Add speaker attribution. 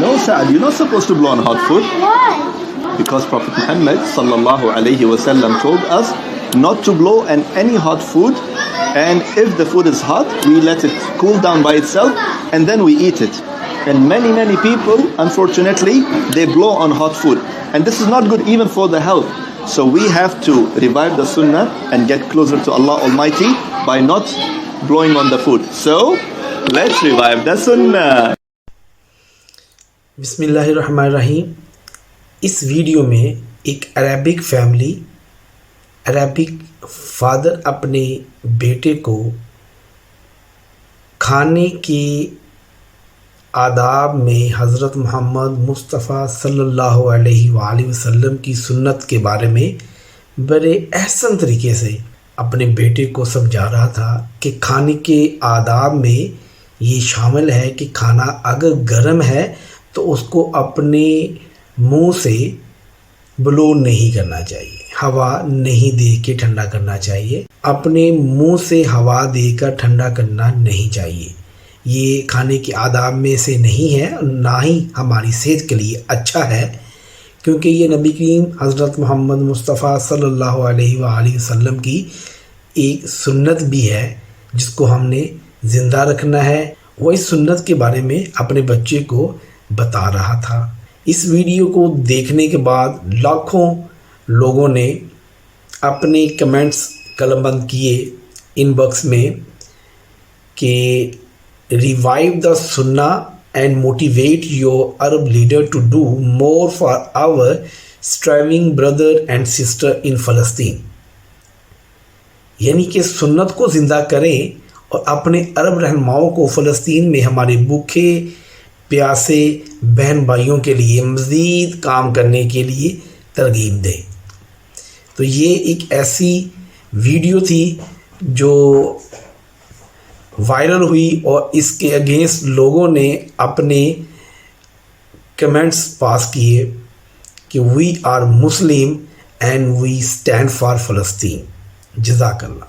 Speaker 1: No, Sa'ad, you're not supposed to blow on hot food.
Speaker 2: Why?
Speaker 1: Because Prophet Muhammad sallallahu alayhi wasallam told us not to blow on any hot food, and if the food is hot, we let it cool down by itself and then we eat it. And many people, unfortunately, they blow on hot food, and this is not good even for the health. So we have to revive the sunnah and get closer to Allah Almighty by not blowing on the food. So let's revive the sunnah.
Speaker 3: बिस्मिल्लाहिर्रहमानिर्रहीम। इस video में एक Arabic family, Arabic father अपने बेटे को खाने के आदाब में हज़रत मोहम्मद मुस्तफ़ा सल्लल्लाहु अलैहि वसल्लम की सुन्नत के बारे में बड़े अहसन तरीके से अपने बेटे को समझा रहा था कि खाने के आदाब में ये शामिल है कि खाना अगर गर्म है तो उसको अपने मुंह से ब्लो नहीं करना चाहिए, हवा नहीं दे के ठंडा करना चाहिए, अपने मुंह से हवा देकर ठंडा करना नहीं चाहिए। ये खाने के आदाब में से नहीं है, ना ही हमारी सेहत के लिए अच्छा है, क्योंकि ये नबी करीम हज़रत मोहम्मद मुस्तफ़ा सल्लल्लाहु अलैहि वसल्लम की एक सुन्नत भी है जिसको हमने ज़िंदा रखना है। वो इस सुन्नत के बारे में अपने बच्चे को बता रहा था। इस वीडियो को देखने के बाद लाखों लोगों ने अपने कमेंट्स कलमबंद किए इनबॉक्स में कि revive the sunnah and motivate your Arab leader to do more for our striving brother and sister in Palestine। यानी कि सुन्नत को ज़िंदा करें और अपने अरब रहनुमाओं को फ़लस्तीन में हमारे भूखे प्यासे बहन भाइयों के लिए मज़ीद काम करने के लिए तरगीब दें। तो ये एक ऐसी वीडियो थी जो वायरल हुई और इसके अगेंस्ट लोगों ने अपने कमेंट्स पास किए कि we are Muslim and we stand for फ़लस्तीन। जज़ाकल्लाह।